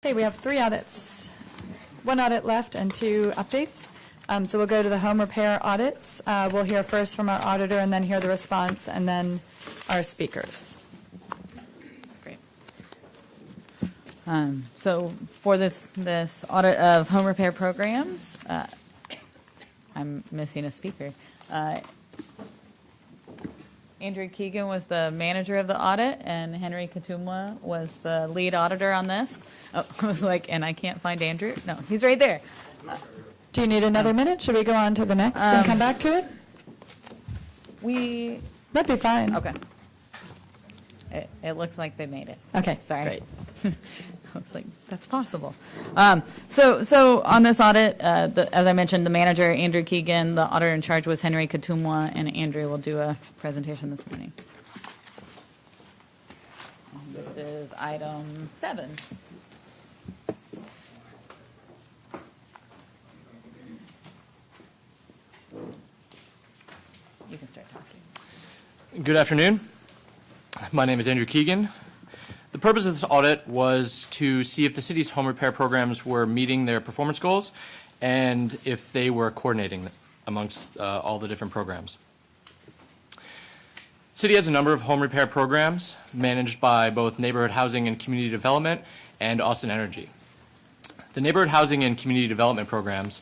Okay, we have 3 audits, 1 audit left and 2 updates. So we'll go to the home repair audits. We'll hear first from our auditor and then hear the response and then our speakers. Great. So for this audit of home repair programs, I'm missing a speaker. Andrew Keegan was the manager of the audit, and Henry Katumwa was the lead auditor on this. Oh, I was like, and I can't find Andrew? No, he's right there. Do you need another minute? Should we go on to the next and come back to it? That'd be fine. Okay. It looks like they made it. Okay, Sorry. great. I was like, that's possible. So on this audit, as I mentioned, the manager, Andrew Keegan, the auditor in charge was Henry Katumwa, and Andrew will do a presentation this morning. And this is item 7. You can start talking. Good afternoon. My name is Andrew Keegan. The purpose of this audit was to see if the city's home repair programs were meeting their performance goals and if they were coordinating amongst all the different programs. The city has a number of home repair programs managed by both neighborhood housing and community development and Austin Energy. The neighborhood housing and community development programs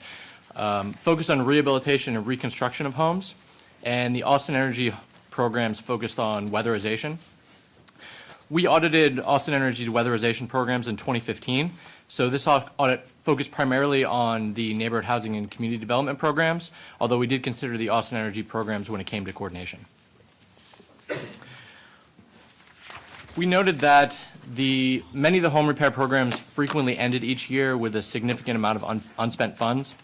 focus on rehabilitation and reconstruction of homes, and the Austin Energy programs focused on weatherization. We audited Austin Energy's weatherization programs in 2015, so this audit focused primarily on the neighborhood housing and community development programs, although we did consider the Austin Energy programs when it came to coordination. We noted that many of the home repair programs frequently ended each year with a significant amount of unspent funds.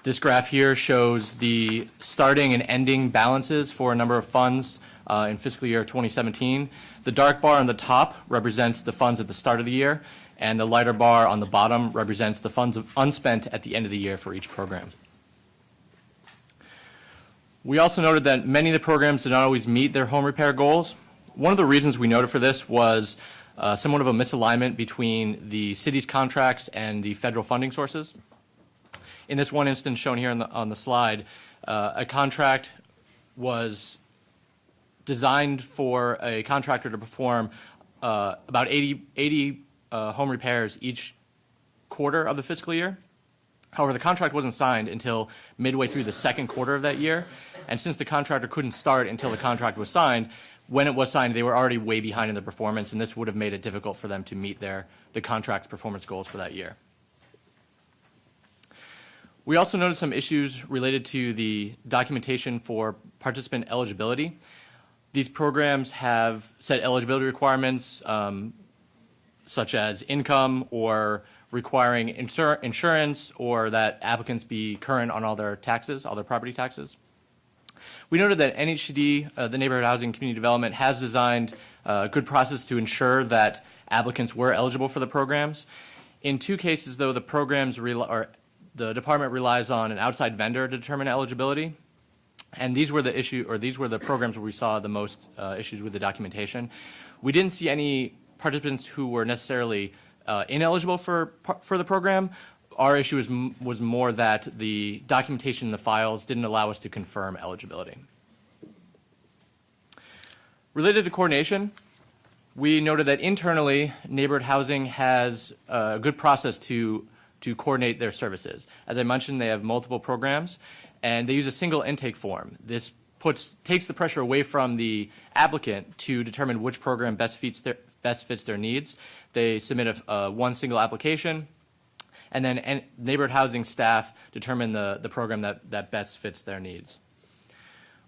This graph here shows the starting and ending balances for a number of funds in fiscal year 2017. The dark bar on the top represents the funds at the start of the year, and the lighter bar on the bottom represents the funds unspent at the end of the year for each program. We also noted that many of the programs did not always meet their home repair goals. One of the reasons we noted for this was somewhat of a misalignment between the city's contracts and the federal funding sources. In this one instance shown here on the slide, a contract was designed for a contractor to perform about 80 home repairs each quarter of the fiscal year. However, the contract wasn't signed until midway through the second quarter of that year, and since the contractor couldn't start until the contract was signed, when it was signed, they were already way behind in the performance, and this would have made it difficult for them to meet the contract's performance goals for that year. We also noted some issues related to the documentation for participant eligibility. These programs have set eligibility requirements such as income or requiring insurance or that applicants be current on all their taxes, all their property taxes. We noted that NHCD, the Neighborhood Housing and Community Development, has designed a good process to ensure that applicants were eligible for the programs. In 2 cases, though, the department relies on an outside vendor to determine eligibility. And these were the programs where we saw the most issues with the documentation. We didn't see any participants who were necessarily ineligible for the program. Our issue was more that the documentation in the files didn't allow us to confirm eligibility. Related to coordination, we noted that internally, neighborhood housing has a good process to coordinate their services. As I mentioned, they have multiple programs, and they use a single intake form. This takes the pressure away from the applicant to determine which program best fits their needs. They submit one single application, and then neighborhood housing staff determine the program that best fits their needs.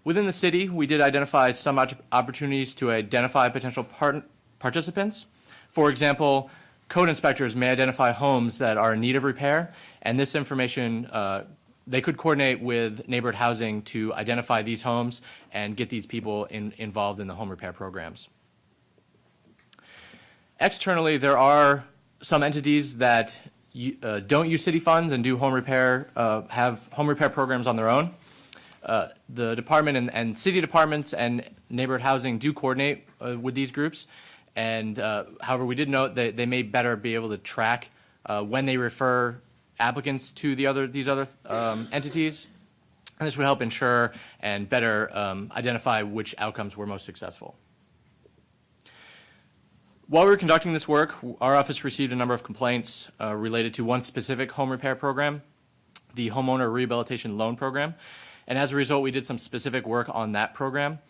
Within the city, we did identify some opportunities to identify potential participants. For example, code inspectors may identify homes that are in need of repair, and this information they could coordinate with neighborhood housing to identify these homes and get these people involved in the home repair programs. Externally, there are some entities that don't use city funds and do home repair, have home repair programs on their own. The department and city departments and neighborhood housing do coordinate with these groups, And however, we did note that they may better be able to track when they refer applicants to these other entities. And this would help ensure and better identify which outcomes were most successful. While we were conducting this work, our office received a number of complaints related to one specific home repair program, the Homeowner Rehabilitation Loan Program. And as a result, we did some specific work on that program.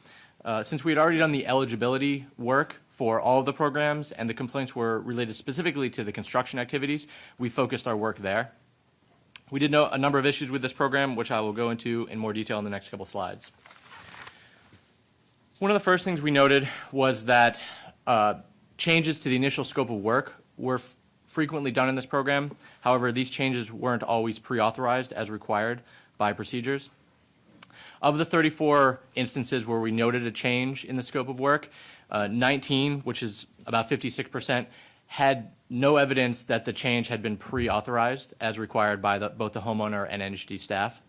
Since we had already done the eligibility work for all of the programs and the complaints were related specifically to the construction activities, we focused our work there. We did note a number of issues with this program, which I will go into in more detail in the next couple slides. One of the first things we noted was that changes to the initial scope of work were frequently done in this program. However, these changes weren't always pre-authorized as required by procedures. Of the 34 instances where we noted a change in the scope of work, 19, which is about 56%, had no evidence that the change had been pre-authorized as required by both the homeowner and NHD staff.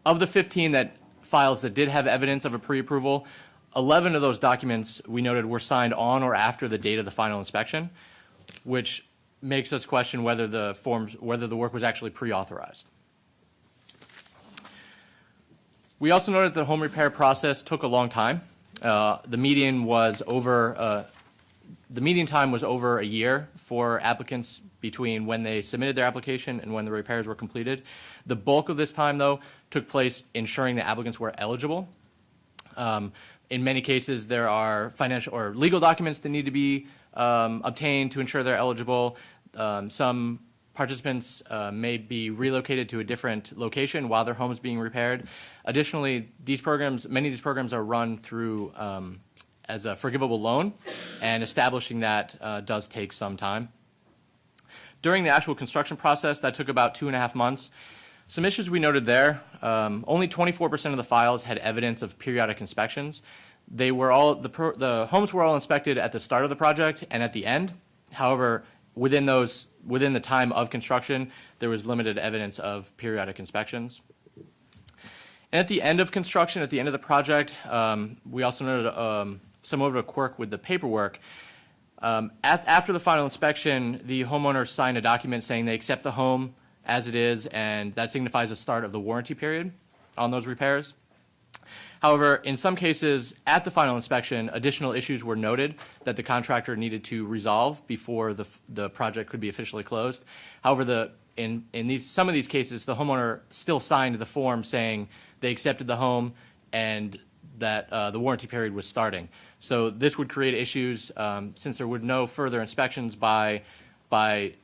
Of the 15 files that did have evidence of a pre-approval, 11 of those documents we noted were signed on or after the date of the final inspection, which makes us question whether the work was actually pre-authorized. We also noted that the home repair process took a long time. The median time was over a year for applicants between when they submitted their application and when the repairs were completed. The bulk of this time, though, took place ensuring the applicants were eligible. In many cases, there are financial or legal documents that need to be obtained to ensure they're eligible. Some participants may be relocated to a different location while their home is being repaired. Additionally, many of these programs are run through as a forgivable loan, and establishing that does take some time. During the actual construction process, that took about 2.5 months. Some issues we noted there, only 24% of the files had evidence of periodic inspections. The homes were all inspected at the start of the project and at the end. However, within the time of construction, there was limited evidence of periodic inspections. And at the end of construction, at the end of the project, we also noted somewhat of a quirk with the paperwork. After the final inspection, the homeowner signed a document saying they accept the home as it is, and that signifies the start of the warranty period on those repairs. However, in some cases, at the final inspection, additional issues were noted that the contractor needed to resolve before the project could be officially closed. However, in some of these cases, the homeowner still signed the form saying they accepted the home and that the warranty period was starting. So this would create issues since there were no further inspections by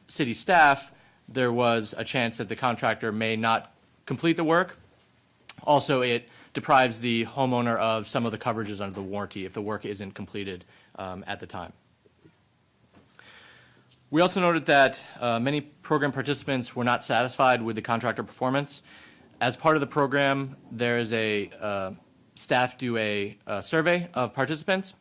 city staff. There was a chance that the contractor may not complete the work. Also, it deprives the homeowner of some of the coverages under the warranty if the work isn't completed at the time. We also noted that many program participants were not satisfied with the contractor performance. As part of the program, there is staff do a survey of participants,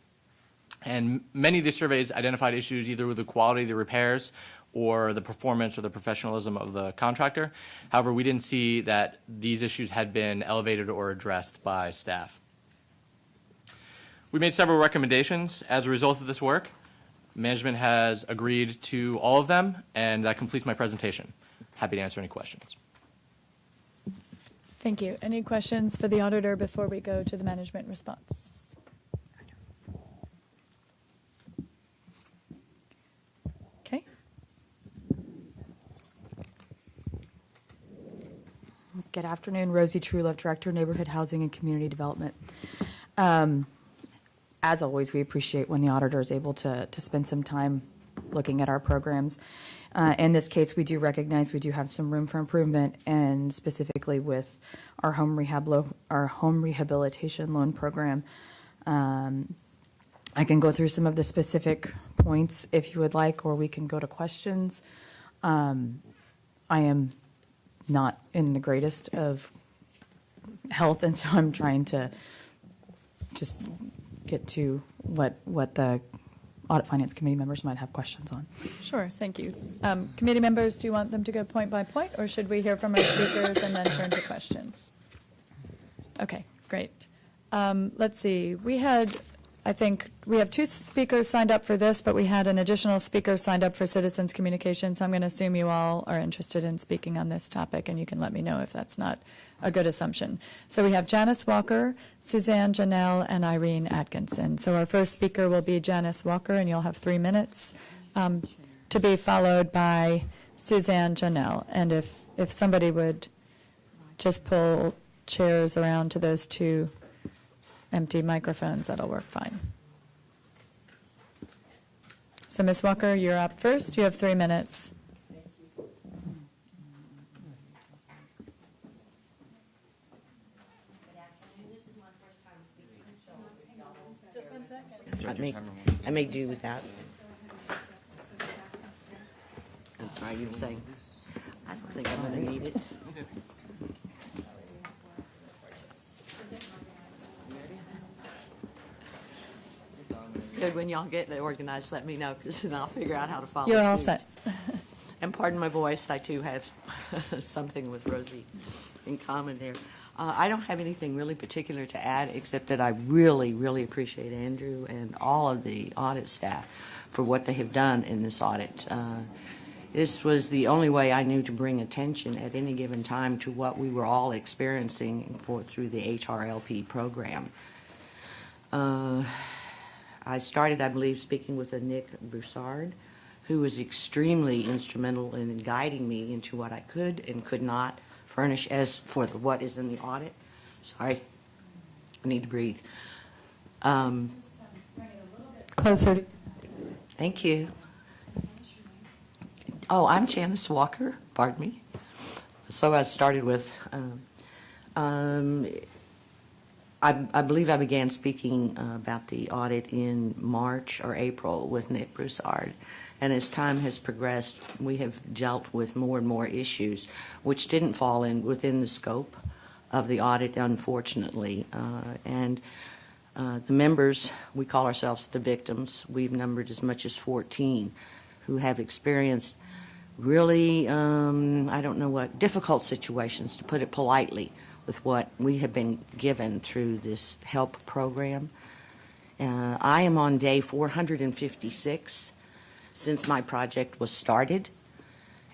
and many of these surveys identified issues either with the quality of the repairs or the performance or the professionalism of the contractor. However, we didn't see that these issues had been elevated or addressed by staff. We made several recommendations as a result of this work. Management has agreed to all of them, and that completes my presentation. Happy to answer any questions. Thank you. Any questions for the auditor before we go to the management response? Okay. Good afternoon, Rosie Truelove, Director, Neighborhood Housing and Community Development. As always, we appreciate when the auditor is able to spend some time looking at our programs. In this case, we do recognize we do have some room for improvement, and specifically with our home rehabilitation loan program. I can go through some of the specific points if you would like, or we can go to questions. I am not in the greatest of health, and so I'm trying to just get to what the Audit Finance Committee members might have questions on. Sure, thank you. Committee members, do you want them to go point by point, or should we hear from our speakers and then turn to questions? Okay, great. Let's see. We had, I think, we have two speakers signed up for this, but we had an additional speaker signed up for citizens communication, so I'm going to assume you all are interested in speaking on this topic, and you can let me know if that's not a good assumption. So we have Janice Walker, Suzanne Janelle, and Irene Atkinson. So our first speaker will be Janice Walker, and you'll have 3 minutes, to be followed by Suzanne Janelle. And if somebody would just pull chairs around to those two empty microphones, that'll work fine. So Ms. Walker, you're up first. You have 3 minutes. Just 1 second. I may do without. I'm sorry, you were saying? I don't think I'm going to need it. Good, when y'all get organized, let me know, because then I'll figure out how to follow You're all suit. set. And pardon my voice, I too have something with Rosie in common there. I don't have anything really particular to add, except that I really, really appreciate Andrew and all of the audit staff for what they have done in this audit. This was the only way I knew to bring attention at any given time to what we were all experiencing through the HRLP program. I started, I believe, speaking with a Nick Broussard, who was extremely instrumental in guiding me into what I could and could not furnish as for what is in the audit. Sorry, I need to breathe. Closer. Thank you. Oh, I'm Janice Walker, pardon me. So I started with, I believe I began speaking about the audit in March or April with Nick Broussard. And as time has progressed, we have dealt with more and more issues, which didn't fall within the scope of the audit, unfortunately. The members, we call ourselves the victims. We've numbered as much as 14 who have experienced really, I don't know what, difficult situations, to put it politely, with what we have been given through this HELP program. I am on day 456 since my project was started,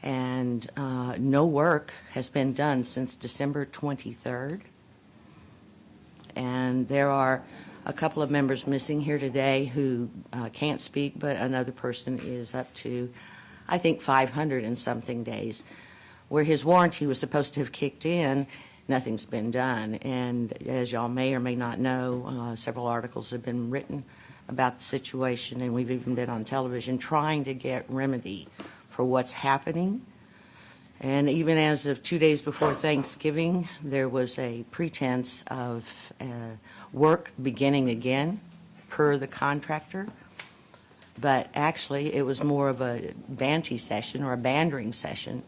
and no work has been done since December 23rd. And there are a couple of members missing here today who can't speak, but another person is up to, I think, 500 and something days, where his warranty was supposed to have kicked in. Nothing's been done. And as y'all may or may not know, several articles have been written about the situation, and we've even been on television trying to get remedy for what's happening. And even as of 2 days before Thanksgiving, there was a pretense of work beginning again per the contractor. But actually, it was more of a banty session or a bandering session.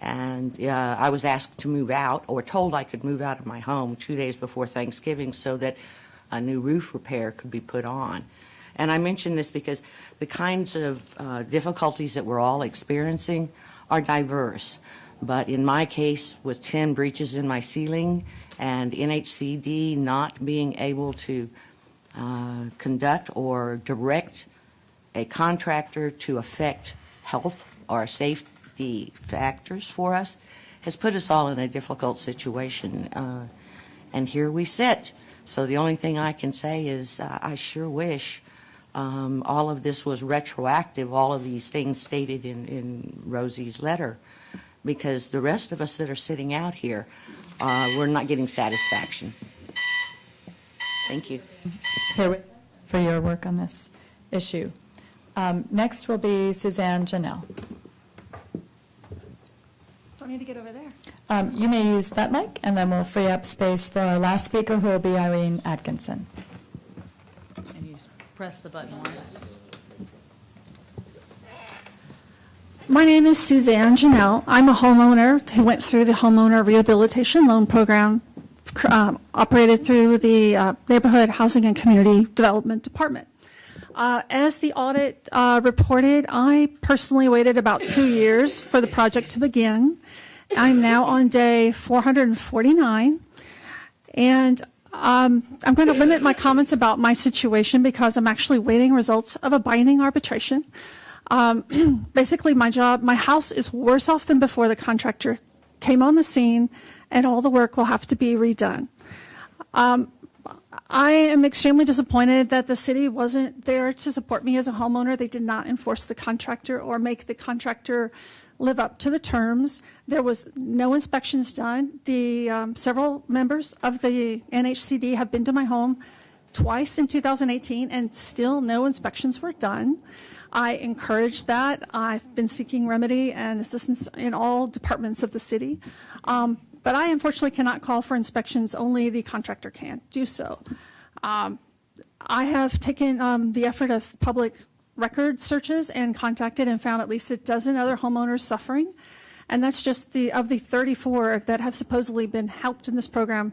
And I was asked to move out, or told I could move out of my home 2 days before Thanksgiving so that a new roof repair could be put on. And I mention this because the kinds of difficulties that we're all experiencing are diverse. But in my case, with 10 breaches in my ceiling and NHCD not being able to conduct or direct a contractor to affect health or safety factors for us, has put us all in a difficult situation. And here we sit. So the only thing I can say is I sure wish all of this was retroactive, all of these things stated in Rosie's letter, because the rest of us that are sitting out here, we're not getting satisfaction. Thank you. Here with us for your work on this issue. Next will be Suzanne Janelle. Don't need to get over there. You may use that mic, and then we'll free up space for our last speaker, who will be Irene Atkinson. And you just press the button once. My name is Suzanne Janelle. I'm a homeowner who went through the homeowner rehabilitation loan program operated through the Neighborhood Housing and Community Development Department. As the audit reported, I personally waited about 2 years for the project to begin. I'm now on day 449, and I'm going to limit my comments about my situation because I'm actually waiting results of a binding arbitration. Basically, my house is worse off than before the contractor came on the scene, and all the work will have to be redone. I am extremely disappointed that the city wasn't there to support me as a homeowner. They did not enforce the contractor or make the contractor live up to the terms. There was no inspections done. Several members of the NHCD have been to my home twice in 2018, and still no inspections were done. I encourage that. I've been seeking remedy and assistance in all departments of the city. But I unfortunately cannot call for inspections. Only the contractor can do so. I have taken the effort of public record searches and contacted and found at least a dozen other homeowners suffering. And that's just of the 34 that have supposedly been helped in this program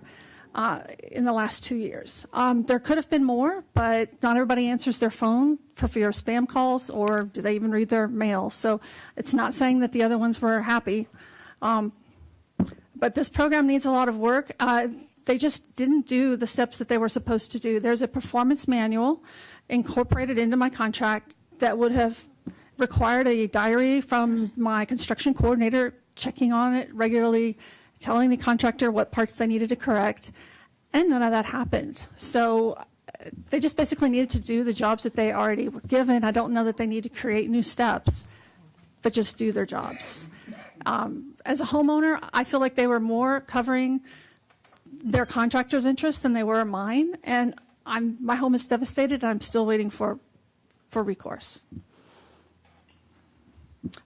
in the last 2 years. There could have been more, but not everybody answers their phone for fear of spam calls, or do they even read their mail. So it's not saying that the other ones were happy. But this program needs a lot of work. They just didn't do the steps that they were supposed to do. There's a performance manual incorporated into my contract that would have required a diary from my construction coordinator checking on it regularly, telling the contractor what parts they needed to correct, and none of that happened. So they just basically needed to do the jobs that they already were given. I don't know that they need to create new steps, but just do their jobs. As a homeowner, I feel like they were more covering their contractor's interests than they were mine, and my home is devastated, and I'm still waiting for recourse.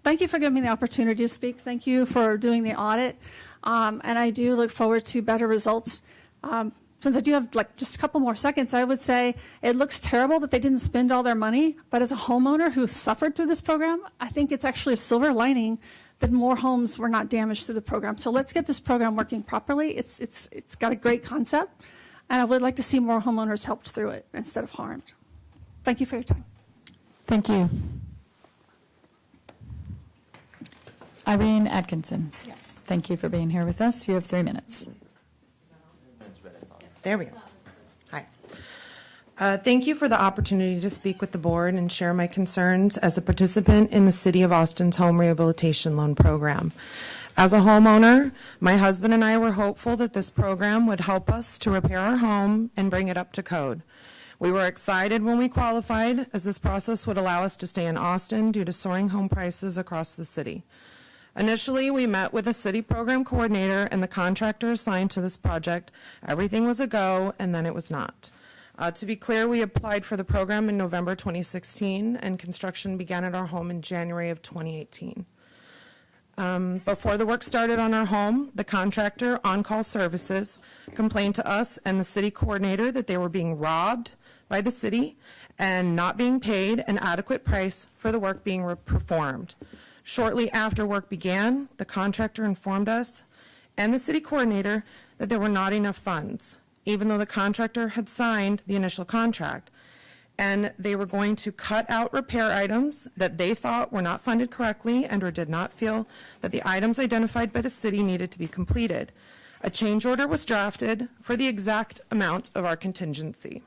Thank you for giving me the opportunity to speak. Thank you for doing the audit, and I do look forward to better results. Since I do have just a couple more seconds, I would say it looks terrible that they didn't spend all their money, but as a homeowner who suffered through this program, I think it's actually a silver lining that more homes were not damaged through the program. So let's get this program working properly. It's got a great concept, and I would like to see more homeowners helped through it instead of harmed. Thank you for your time. Thank you. Irene Atkinson. Yes. Thank you for being here with us. You have 3 minutes. There we go. Hi. Thank you for the opportunity to speak with the board and share my concerns as a participant in the City of Austin's Home Rehabilitation Loan Program. As a homeowner, my husband and I were hopeful that this program would help us to repair our home and bring it up to code. We were excited when we qualified, as this process would allow us to stay in Austin due to soaring home prices across the city. Initially, we met with a city program coordinator and the contractor assigned to this project. Everything was a go, and then it was not. To be clear, we applied for the program in November 2016, and construction began at our home in January of 2018. Before the work started on our home, the contractor, On-Call Services, complained to us and the city coordinator that they were being robbed by the city and not being paid an adequate price for the work being performed. Shortly after work began, the contractor informed us and the city coordinator that there were not enough funds, even though the contractor had signed the initial contract. And they were going to cut out repair items that they thought were not funded correctly and or did not feel that the items identified by the city needed to be completed. A change order was drafted for the exact amount of our contingency.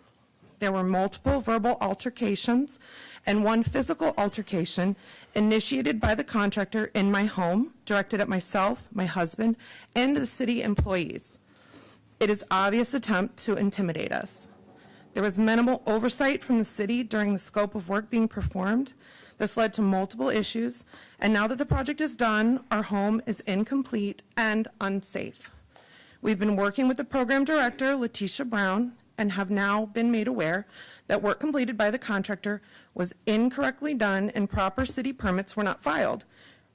There were multiple verbal altercations and one physical altercation initiated by the contractor in my home, directed at myself, my husband, and the city employees. It is an obvious attempt to intimidate us. There was minimal oversight from the city during the scope of work being performed. This led to multiple issues, and now that the project is done, our home is incomplete and unsafe. We've been working with the program director, Letitia Brown, and have now been made aware that work completed by the contractor was incorrectly done and proper city permits were not filed.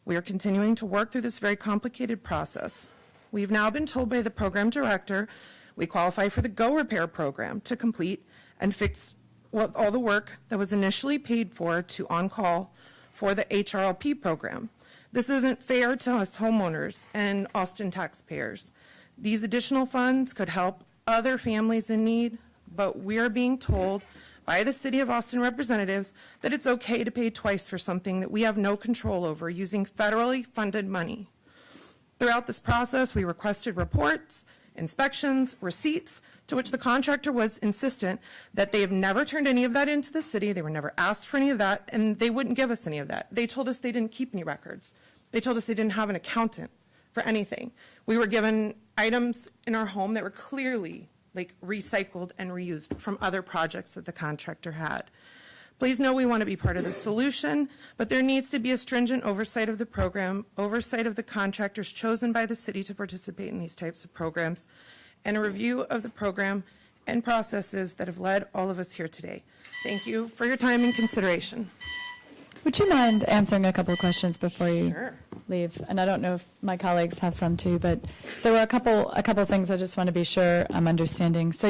We are continuing to work through this very complicated process. We've now been told by the program director we qualify for the Go Repair program to complete and fix all the work that was initially paid for to On-Call for the HRLP program. This isn't fair to us homeowners and Austin taxpayers. These additional funds could help other families in need, but we are being told by the City of Austin representatives that it's okay to pay twice for something that we have no control over using federally funded money. Throughout this process, we requested reports inspections, receipts, to which the contractor was insistent that they have never turned any of that into the city. They were never asked for any of that, and they wouldn't give us any of that. They told us they didn't keep any records. They told us they didn't have an accountant for anything. We were given items in our home that were clearly like recycled and reused from other projects that the contractor had. Please know we want to be part of the solution, but there needs to be a stringent oversight of the program, oversight of the contractors chosen by the city to participate in these types of programs, and a review of the program and processes that have led all of us here today. Thank you for your time and consideration. Would you mind answering a couple of questions before you Sure. leave? And I don't know if my colleagues have some too, but there were a couple of things I just want to be sure I'm understanding. So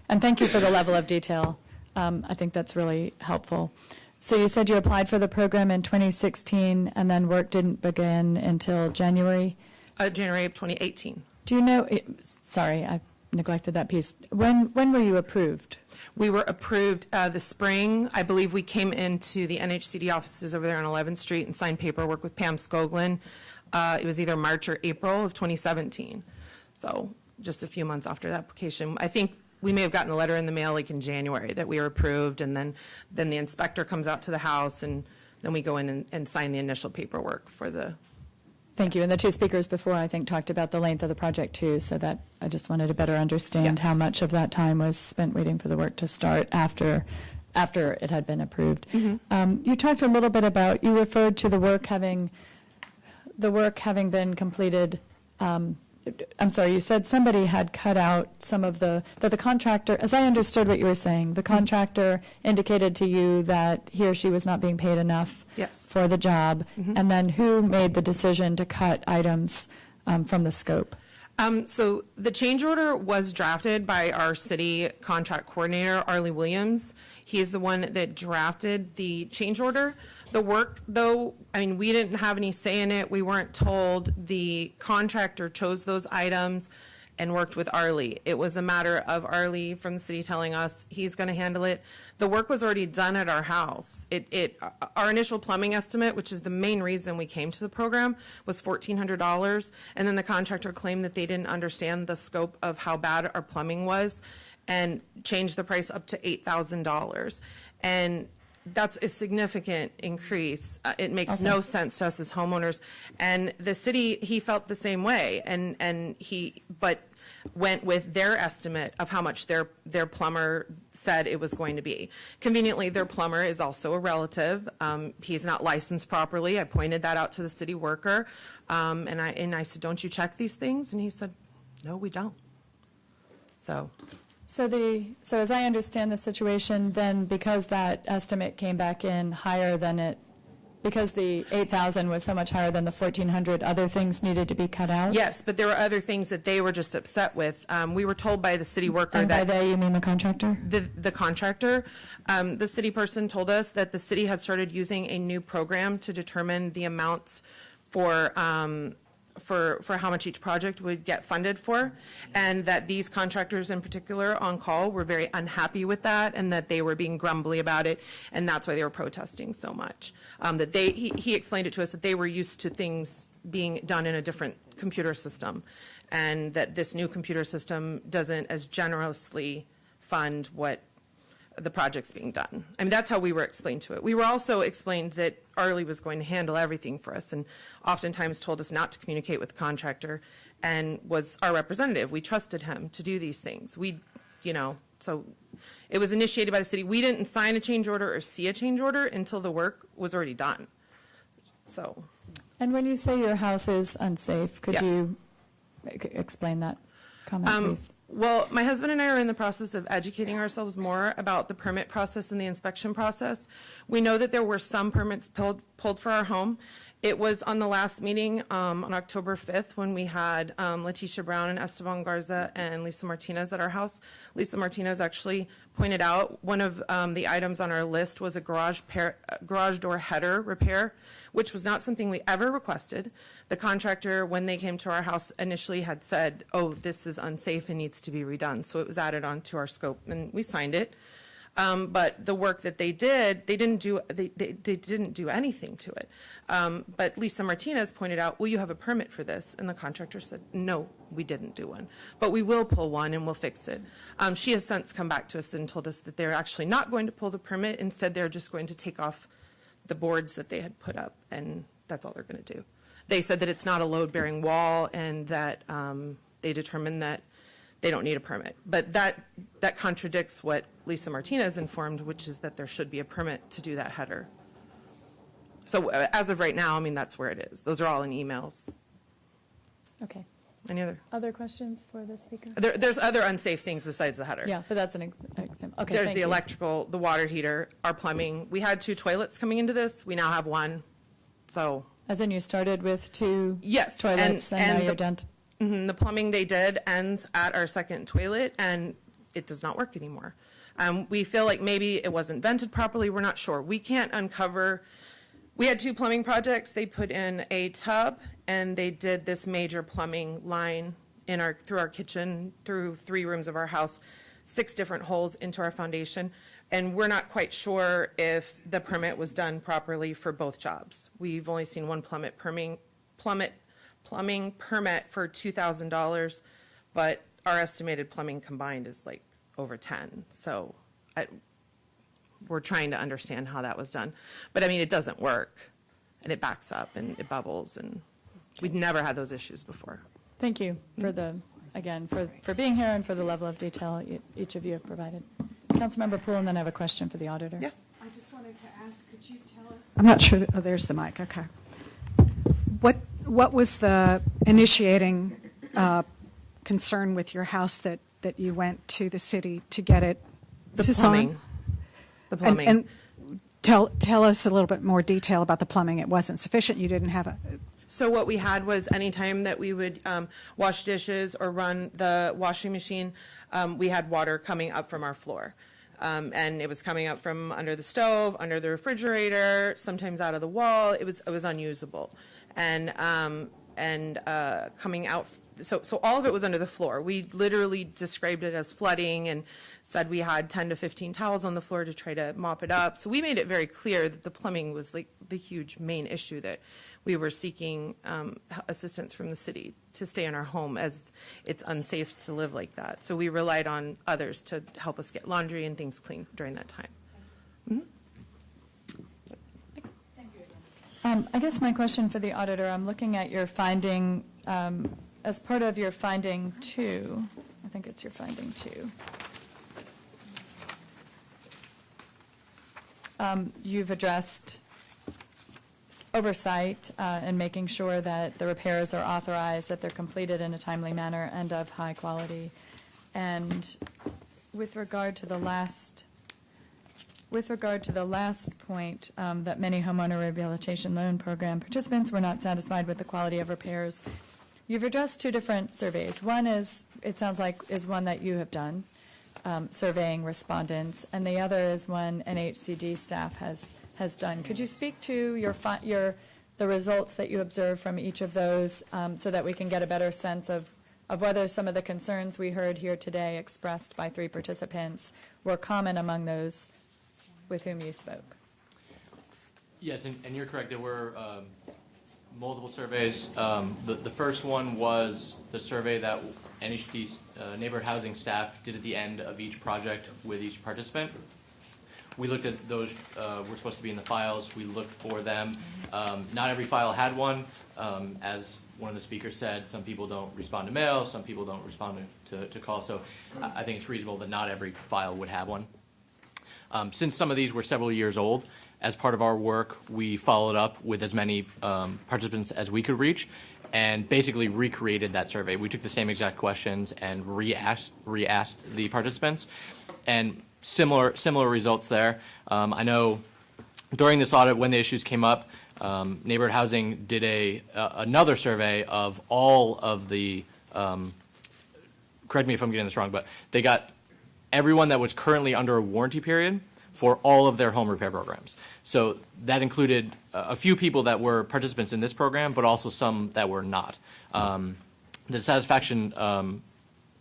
and thank you for the level of detail. I think that's really helpful. So you said you applied for the program in 2016 and then work didn't begin until January? January of 2018. Do you know, sorry, I neglected that piece. When were you approved? We were approved the spring. I believe we came into the NHCD offices over there on 11th Street and signed paperwork with Pam Skoglin. It was either March or April of 2017. So just a few months after the application. I think we may have gotten a letter in the mail like in January that we were approved, and then the inspector comes out to the house, and then we go in and sign the initial paperwork for the. Thank you. And the two speakers before, I think, talked about the length of the project too, so that I just wanted to better understand Yes. how much of that time was spent waiting for the work to start after it had been approved. You talked a little bit about, you referred to the work having been completed. I'm sorry, you said somebody had cut out some of that the contractor, as I understood what you were saying, the contractor indicated to you that he or she was not being paid enough Yes. for the job, and then who made the decision to cut items from the scope? So the change order was drafted by our city contract coordinator, Arlie Williams. He is the one that drafted the change order. The work, though, I mean, we didn't have any say in it. We weren't told. The contractor chose those items and worked with Arlie. It was a matter of Arlie from the city telling us he's going to handle it. The work was already done at our house. Our initial plumbing estimate, which is the main reason we came to the program, was $1,400. And then the contractor claimed that they didn't understand the scope of how bad our plumbing was and changed the price up to $8,000. And that's a significant increase. It makes no sense to us as homeowners. And the city, he felt the same way, but went with their estimate of how much their plumber said it was going to be. Conveniently, their plumber is also a relative. He's not licensed properly. I pointed that out to the city worker, and I said, "Don't you check these things?" And he said, "No, we don't." So as I understand the situation, then because that estimate came back in higher than it, because the 8,000 was so much higher than the 1,400, other things needed to be cut out? Yes, but there were other things that they were just upset with. We were told by the city worker And by that they, you mean the contractor? the contractor, the city person told us that the city had started using a new program to determine the amounts for how much each project would get funded for, and that these contractors in particular on call were very unhappy with that, and that they were being grumbly about it, and that's why they were protesting so much. He explained it to us that they were used to things being done in a different computer system, and that this new computer system doesn't as generously fund what the project's being done. I mean, that's how we were explained to it. We were also explained that Arlie was going to handle everything for us, and oftentimes told us not to communicate with the contractor, and was our representative. We trusted him to do these things. So it was initiated by the city. We didn't sign a change order or see a change order until the work was already done. So. And when you say your house is unsafe, could Yes. you explain that comment, please? Well, my husband and I are in the process of educating ourselves more about the permit process and the inspection process. We know that there were some permits pulled for our home. It was on the last meeting on October 5th when we had Leticia Brown and Esteban Garza and Lisa Martinez at our house. Lisa Martinez actually pointed out one of the items on our list was a garage door header repair, which was not something we ever requested. The contractor, when they came to our house, initially had said, "Oh, this is unsafe and needs to be redone." So it was added onto our scope, and we signed it. But the work that they did, they didn't do anything to it. But Lisa Martinez pointed out, well, you have a permit for this. And the contractor said, no, we didn't do one. But we will pull one and we'll fix it. She has since come back to us and told us that they're actually not going to pull the permit. Instead, they're just going to take off the boards that they had put up, and that's all they're going to do. They said that it's not a load-bearing wall and that they determined that they don't need a permit. But that contradicts what Lisa Martinez informed, which is that there should be a permit to do that header. So as of right now, I mean, that's where it is. Those are all in emails. Okay. Any Other questions for the speaker? There's other unsafe things besides the header. Yeah, but that's an example. Okay, There's thank the you. electrical, the water heater, our plumbing. We had 2 toilets coming into this. We now have 1. So As in you started with 2 yes, toilets and now the, you're done. The plumbing they did ends at our 2nd toilet, and it does not work anymore. We feel like maybe it wasn't vented properly. We're not sure. We can't uncover. We had 2 plumbing projects. They put in a tub, and they did this major plumbing line through our kitchen, through 3 rooms of our house, 6 different holes into our foundation. And we're not quite sure if the permit was done properly for both jobs. We've only seen one plumbing permit for $2,000, but our estimated plumbing combined is like over 10. So we're trying to understand how that was done. But I mean, it doesn't work, and it backs up and it bubbles, and we'd never had those issues before. Thank you for for being here and for the level of detail each of you have provided. Councilmember Poole, and then I have a question for the auditor. Yeah. I just wanted to ask, could you tell us? I'm not sure. Oh, there's the mic. Okay. What was the initiating concern with your house that you went to the city to get it? The Is this plumbing. on? The plumbing. And tell us a little bit more detail about the plumbing. It wasn't sufficient. You didn't have a. So what we had was anytime that we would wash dishes or run the washing machine, we had water coming up from our floor. And it was coming up from under the stove, under the refrigerator, sometimes out of the wall. It was unusable. And coming out, so all of it was under the floor. We literally described it as flooding and said we had 10 to 15 towels on the floor to try to mop it up. So we made it very clear that the plumbing was like the huge main issue that we were seeking assistance from the city to stay in our home, as it's unsafe to live like that. So we relied on others to help us get laundry and things clean during that time. I guess my question for the auditor, I'm looking at your finding, as part of your finding 2, I think it's your finding 2. You've addressed oversight and making sure that the repairs are authorized, that they're completed in a timely manner and of high quality. And with regard to the last point, that many homeowner rehabilitation loan program participants were not satisfied with the quality of repairs, you've addressed 2 different surveys. One is, it sounds like, is one that you have done, surveying respondents, and the other is one NHCD staff has done. Could you speak to the results that you observed from each of those so that we can get a better sense of whether some of the concerns we heard here today expressed by 3 participants were common among those with whom you spoke? Yes, and you're correct. There were multiple surveys. The first one was the survey that NHD neighborhood housing staff did at the end of each project with each participant. We looked at those, were supposed to be in the files. We looked for them. Not every file had one. As one of the speakers said, some people don't respond to mail, some people don't respond to calls. So I think it's reasonable that not every file would have one. Since some of these were several years old, as part of our work, we followed up with as many participants as we could reach and basically recreated that survey. We took the same exact questions and re-asked the participants. And similar results there. I know during this audit, when the issues came up, neighborhood housing did another survey of all of the, correct me if I'm getting this wrong, but they got everyone that was currently under a warranty period for all of their home repair programs. So that included a few people that were participants in this program, but also some that were not. The satisfaction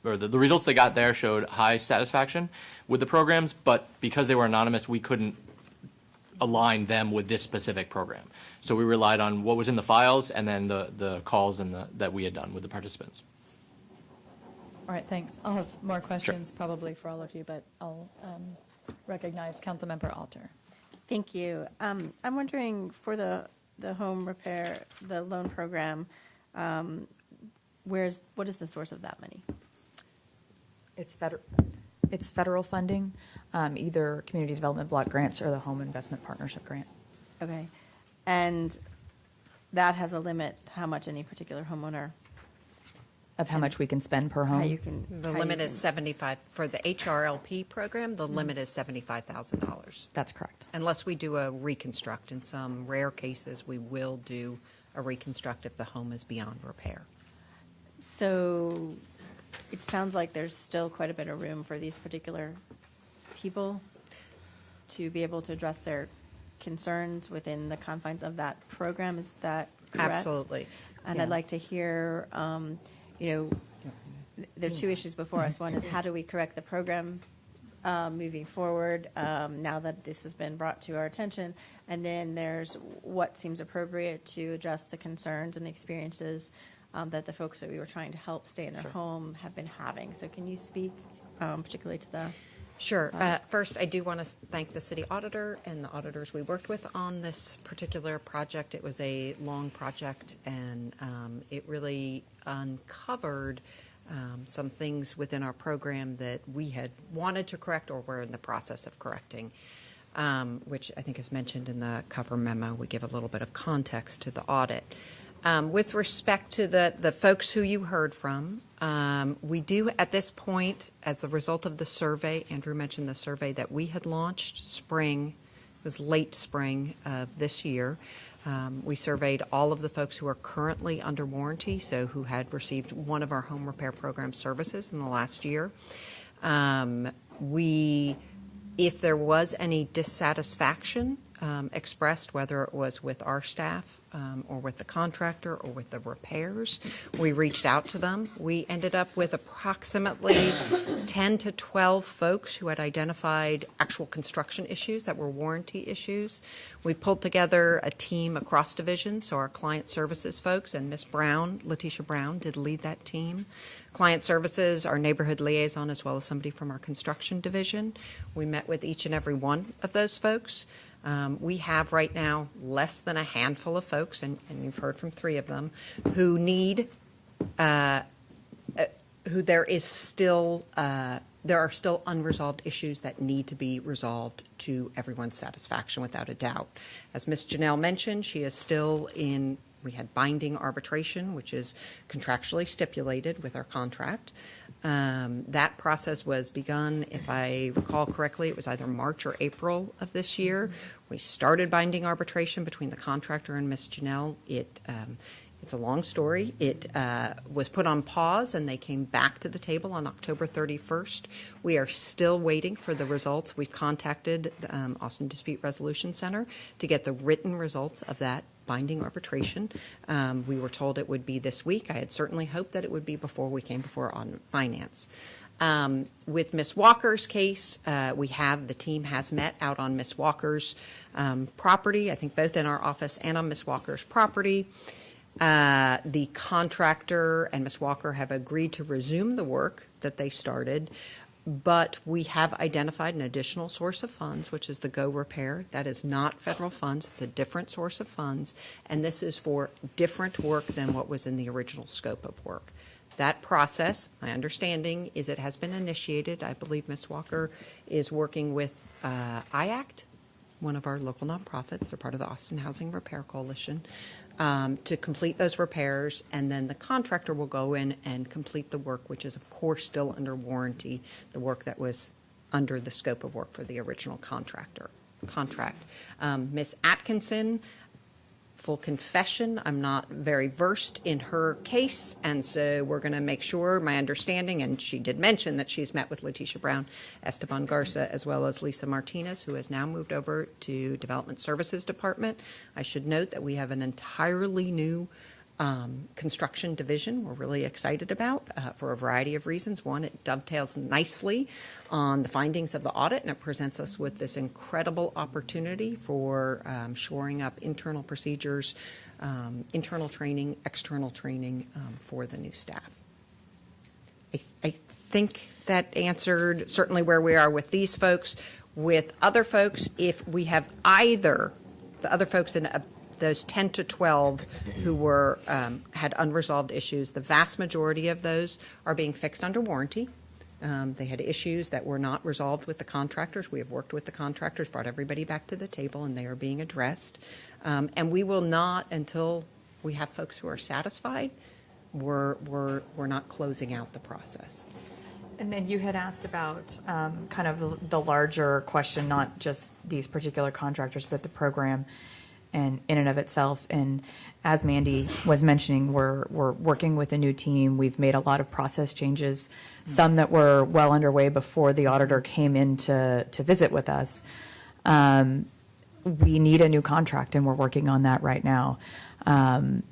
or the results they got there showed high satisfaction with the programs, but because they were anonymous, we couldn't align them with this specific program. So we relied on what was in the files and then the calls that we had done with the participants. All right, thanks. I'll have more questions probably for all of you, but I'll recognize Councilmember Alter. Thank you. I'm wondering for the home repair, the loan program, what is the source of that money? It's federal funding, either community development block grants or the home investment partnership grant. Okay. And that has a limit how much any particular homeowner, Of how much we can spend per home. how you can. The limit is 75, for the HRLP program, the limit is $75,000. That's correct. Unless we do a reconstruct. In some rare cases, we will do a reconstruct if the home is beyond repair. So it sounds like there's still quite a bit of room for these particular people to be able to address their concerns within the confines of that program. Is that correct? Absolutely. And Yeah. I'd like to hear, there are two issues before us. One is how do we correct the program moving forward now that this has been brought to our attention? And then there's what seems appropriate to address the concerns and the experiences that the folks that we were trying to help stay in their home have been having. So can you speak particularly to the... Sure. First, I do want to thank the city auditor and the auditors we worked with on this particular project. It was a long project, and it really uncovered some things within our program that we had wanted to correct or were in the process of correcting, which I think is mentioned in the cover memo. We give a little bit of context to the audit. With respect to the folks who you heard from, we do at this point, as a result of the survey, Andrew mentioned the survey that we had launched spring, it was late spring of this year. We surveyed all of the folks who are currently under warranty, so who had received one of our home repair program services in the last year. If there was any dissatisfaction expressed, whether it was with our staff or with the contractor or with the repairs, we reached out to them. We ended up with approximately 10 to 12 folks who had identified actual construction issues that were warranty issues. We pulled together a team across divisions, so our client services folks and Ms. Brown, Letitia Brown, did lead that team. Client services, our neighborhood liaison, as well as somebody from our construction division. We met with each and every one of those folks. We have right now less than a handful of folks, and you've heard from 3 of them, who need, who there are still unresolved issues that need to be resolved to everyone's satisfaction, without a doubt. As Ms. Janelle mentioned, she is still in. We had binding arbitration, which is contractually stipulated with our contract. That process was begun, if I recall correctly, it was either March or April of this year. We started binding arbitration between the contractor and Ms. Janelle. It's a long story. It was put on pause, and they came back to the table on October 31st. We are still waiting for the results. We've contacted the Austin Dispute Resolution Center to get the written results of that binding arbitration. We were told it would be this week. I had certainly hoped that it would be before we came before Audit and Finance. With Ms. Walker's case, the team has met out on Ms. Walker's property, I think both in our office and on Ms. Walker's property. The contractor and Ms. Walker have agreed to resume the work that they started, but we have identified an additional source of funds, which is the Go Repair. That is not federal funds. It's a different source of funds, and this is for different work than what was in the original scope of work. That process, my understanding, is it has been initiated. I believe Ms. Walker is working with IACT, one of our local nonprofits. They're part of the Austin Housing Repair Coalition, to complete those repairs, and then the contractor will go in and complete the work, which is, of course, still under warranty, the work that was under the scope of work for the original contract. Ms. Atkinson, full confession, I'm not very versed in her case, and so we're going to make sure, my understanding, and she did mention that she's met with Letitia Brown, Esteban Garza, as well as Lisa Martinez, who has now moved over to Development Services Department. I should note that we have an entirely new construction division we're really excited about for a variety of reasons. One, it dovetails nicely on the findings of the audit, and it presents us with this incredible opportunity for shoring up internal procedures, internal training, external training for the new staff. I think that answered certainly where we are with these folks. With other folks, if we have either the other folks in those 10 to 12 who were had unresolved issues, the vast majority of those are being fixed under warranty. They had issues that were not resolved with the contractors. We have worked with the contractors, brought everybody back to the table, and they are being addressed. And we will not, until we have folks who are satisfied, we're not closing out the process. And then you had asked about kind of the larger question, not just these particular contractors, but the program and in and of itself. And as Mandy was mentioning, we're working with a new team. We've made a lot of process changes, some that were well underway before the auditor came in to visit with us. We need a new contract, and we're working on that right now.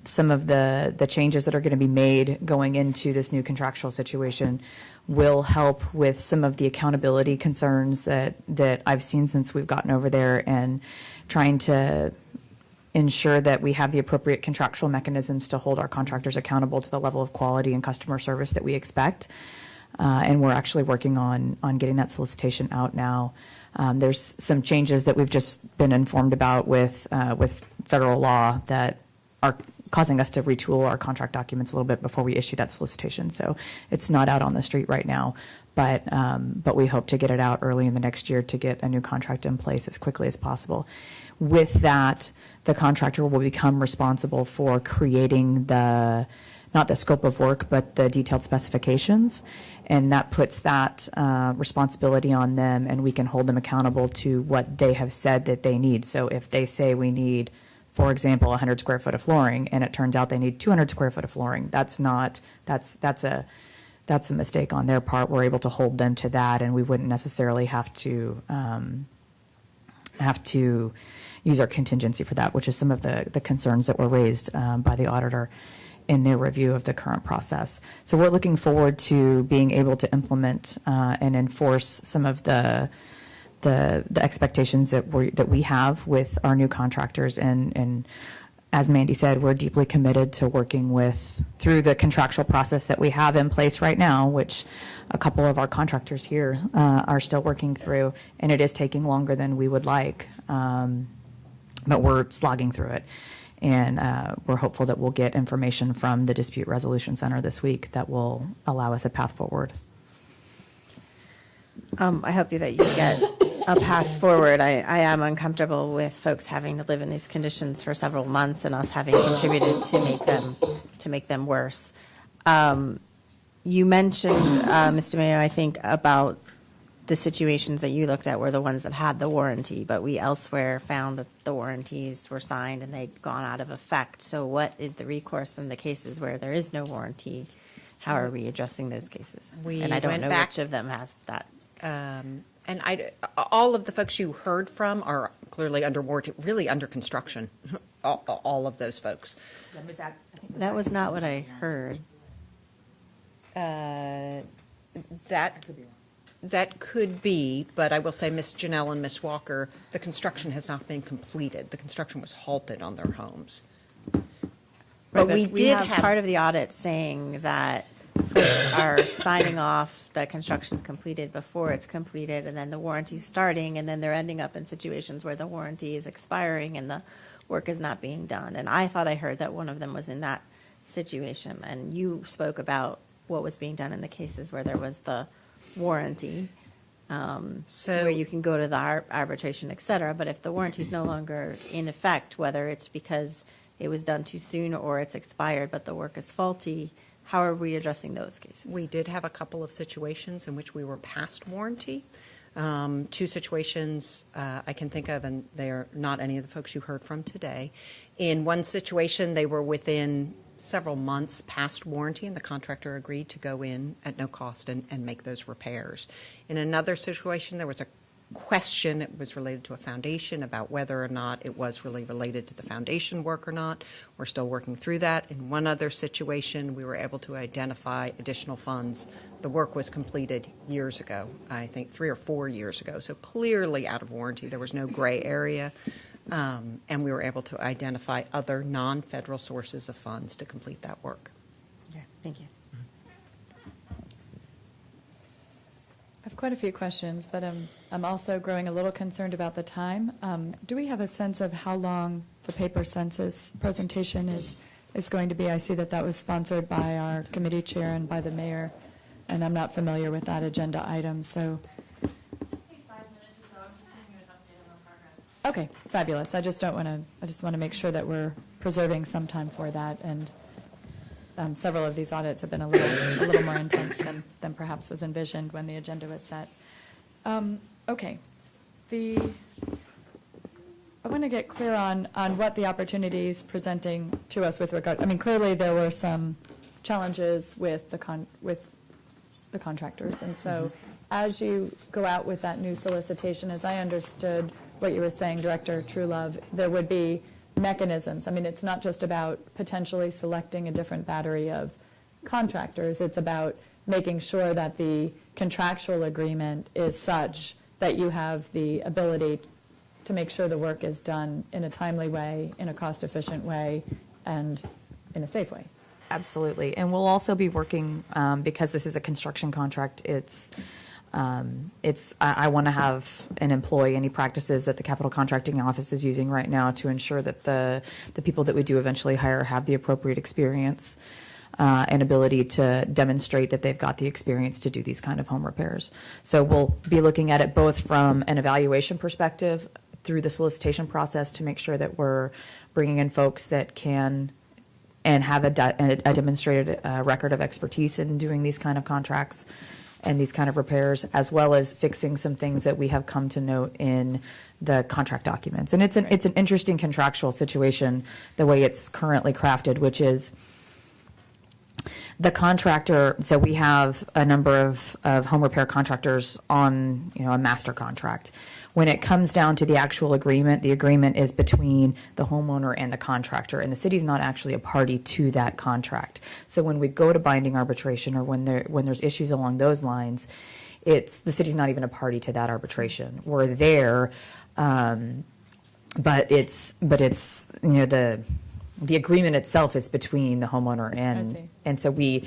Some of the changes that are going to be made going into this new contractual situation will help with some of the accountability concerns that I've seen since we've gotten over there, and trying to ensure that we have the appropriate contractual mechanisms to hold our contractors accountable to the level of quality and customer service that we expect. And we're actually working on getting that solicitation out now. There's some changes that we've just been informed about with federal law that are causing us to retool our contract documents a little bit before we issue that solicitation. So it's not out on the street right now, but we hope to get it out early in the next year to get a new contract in place as quickly as possible. With that, the contractor will become responsible for creating not the scope of work, but the detailed specifications. And that puts that responsibility on them, and we can hold them accountable to what they have said that they need. So if they say we need, for example, 100 square foot of flooring, and it turns out they need 200 square foot of flooring, that's a mistake on their part. We're able to hold them to that, and we wouldn't necessarily have to use our contingency for that, which is some of the concerns that were raised by the auditor in their review of the current process. So we're looking forward to being able to implement and enforce some of the expectations that we have with our new contractors. And as Mandy said, we're deeply committed to working through the contractual process that we have in place right now, which a couple of our contractors here are still working through, and it is taking longer than we would like, but we're slogging through it. And we're hopeful that we'll get information from the Dispute Resolution Center this week that will allow us a path forward. I hope that you get a path forward. I am uncomfortable with folks having to live in these conditions for several months and us having contributed to make them worse. You mentioned, Mr. Mayor, I think about the situations that you looked at were the ones that had the warranty, but we elsewhere found that the warranties were signed and they'd gone out of effect. So what is the recourse in the cases where there is no warranty? How are we addressing those cases? And I don't know which of them has that. And all of the folks you heard from are clearly under warranty, really under construction, all of those folks. That was not what I heard. That could be, but I will say Ms. Janelle and Ms. Walker, the construction has not been completed. The construction was halted on their homes. But we did have part of the audit saying that folks are signing off that construction's completed before it's completed, and then the warranty's starting, and then they're ending up in situations where the warranty is expiring and the work is not being done. And I thought I heard that one of them was in that situation. And you spoke about what was being done in the cases where there was the warranty, where you can go to the arbitration, et cetera. But if the warranty is no longer in effect, whether it's because it was done too soon or it's expired but the work is faulty, how are we addressing those cases? We did have a couple of situations in which we were past warranty. Two situations I can think of, and they are not any of the folks you heard from today. In one situation, they were within several months past warranty, and the contractor agreed to go in at no cost and make those repairs. In another situation, there was a question, it was related to a foundation, about whether or not it was really related to the foundation work or not. We're still working through that. In one other situation, we were able to identify additional funds. The work was completed years ago, I think 3 or 4 years ago, so clearly out of warranty. There was no gray area, and we were able to identify other non-federal sources of funds to complete that work. Okay, thank you. I have quite a few questions, but I'm also growing a little concerned about the time. Do we have a sense of how long the paper census presentation is going to be? I see that was sponsored by our committee chair and by the mayor, and I'm not familiar with that agenda item, so. Okay, fabulous. I just want to make sure that we're preserving some time for that, and several of these audits have been a little more intense than perhaps was envisioned when the agenda was set. Okay. I want to get clear on what the opportunities presenting to us with regard. I mean, clearly there were some challenges with the contractors, and so as you go out with that new solicitation, as I understood what you were saying, Director Truelove, there would be mechanisms. I mean, it's not just about potentially selecting a different battery of contractors. It's about making sure that the contractual agreement is such that you have the ability to make sure the work is done in a timely way, in a cost-efficient way, and in a safe way. Absolutely. And we'll also be working, because this is a construction contract, I want to have and employ any practices that the Capital Contracting Office is using right now to ensure that the people that we do eventually hire have the appropriate experience and ability to demonstrate that they've got the experience to do these kind of home repairs. So we'll be looking at it both from an evaluation perspective through the solicitation process to make sure that we're bringing in folks that can and have a demonstrated record of expertise in doing these kind of contracts and these kind of repairs, as well as fixing some things that we have come to note in the contract documents. And it's an interesting contractual situation, the way it's currently crafted, which is the contractor. So we have a number of home repair contractors on, a master contract. When it comes down to the actual agreement, the agreement is between the homeowner and the contractor, and the city's not actually a party to that contract. So when we go to binding arbitration, or when there's issues along those lines, the city's not even a party to that arbitration. We're there, but it's the agreement itself is between the homeowner and so we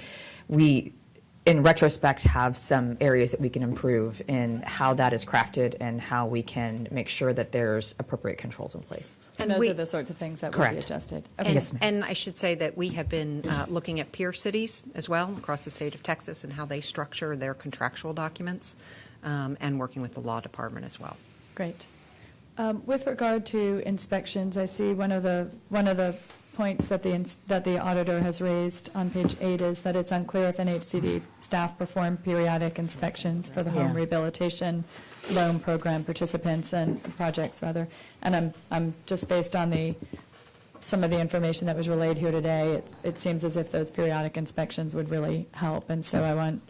in retrospect have some areas that we can improve in how that is crafted and how we can make sure that there's appropriate controls in place. And those are the sorts of things that will be adjusted. Okay. Yes, and I should say that we have been looking at peer cities as well across the state of Texas and how they structure their contractual documents, and working with the law department as well. Great. With regard to inspections, I see one of the points that the auditor has raised on page 8 is that it's unclear if NHCD staff perform periodic inspections for the home rehabilitation loan program participants and projects rather. And I'm just based on some of the information that was relayed here today. It seems as if those periodic inspections would really help, and so I want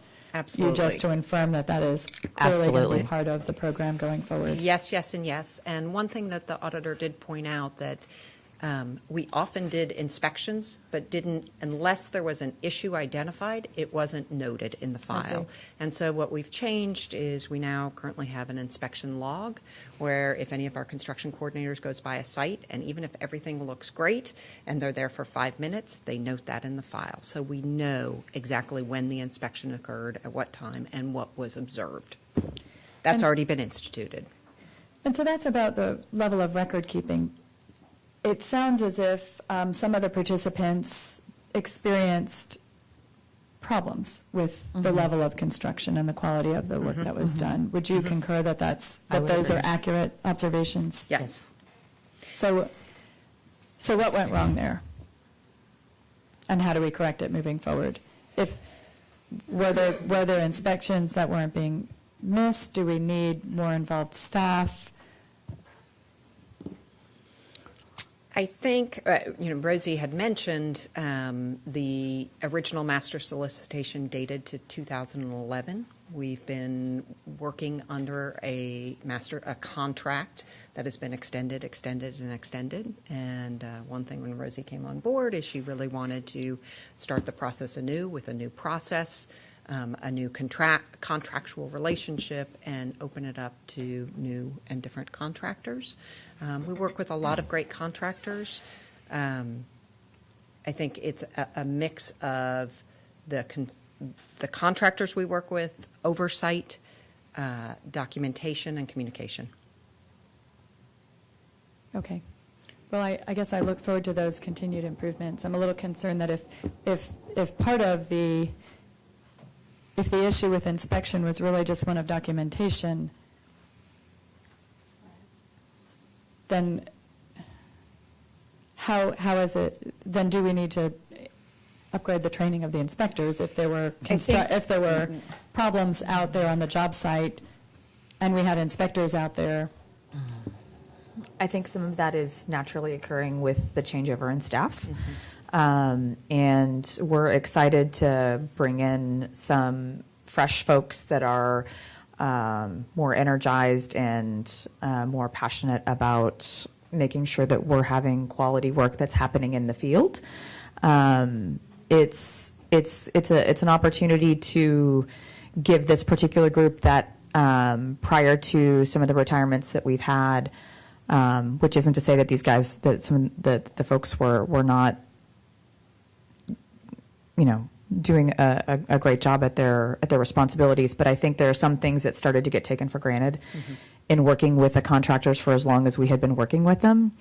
you just to confirm that is clearly going to be part of the program going forward. Yes, yes, and yes. And one thing that the auditor did point out that we often did inspections, but didn't, unless there was an issue identified, it wasn't noted in the file. And so what we've changed is we now currently have an inspection log where if any of our construction coordinators goes by a site, and even if everything looks great and they're there for 5 minutes, they note that in the file. So we know exactly when the inspection occurred, at what time, and what was observed. That's already been instituted. And so that's about the level of record keeping. It sounds as if some of the participants experienced problems with the level of construction and the quality of the work that was done. Would you concur that those are accurate observations? Yes. So what went wrong there? And how do we correct it moving forward? Were there inspections that weren't being missed? Do we need more involved staff? I think, Rosie had mentioned the original master solicitation dated to 2011. We've been working under a contract that has been extended. And one thing when Rosie came on board is she really wanted to start the process anew with a new process, a new contractual relationship, and open it up to new and different contractors. We work with a lot of great contractors. I think it's a mix of the contractors we work with, oversight, documentation, and communication. Okay. Well, I guess I look forward to those continued improvements. I'm a little concerned that if part of if the issue with inspection was really just one of documentation, then how is it, then do we need to upgrade the training of the inspectors if there were problems out there on the job site and we had inspectors out there? I think some of that is naturally occurring with the changeover in staff. And we're excited to bring in some fresh folks that are more energized and more passionate about making sure that we're having quality work that's happening in the field. It's an opportunity to give this particular group that prior to some of the retirements that we've had, which isn't to say that these guys, that some the folks were not, doing a great job at their responsibilities, but I think there are some things that started to get taken for granted in working with the contractors for as long as we had been working with them.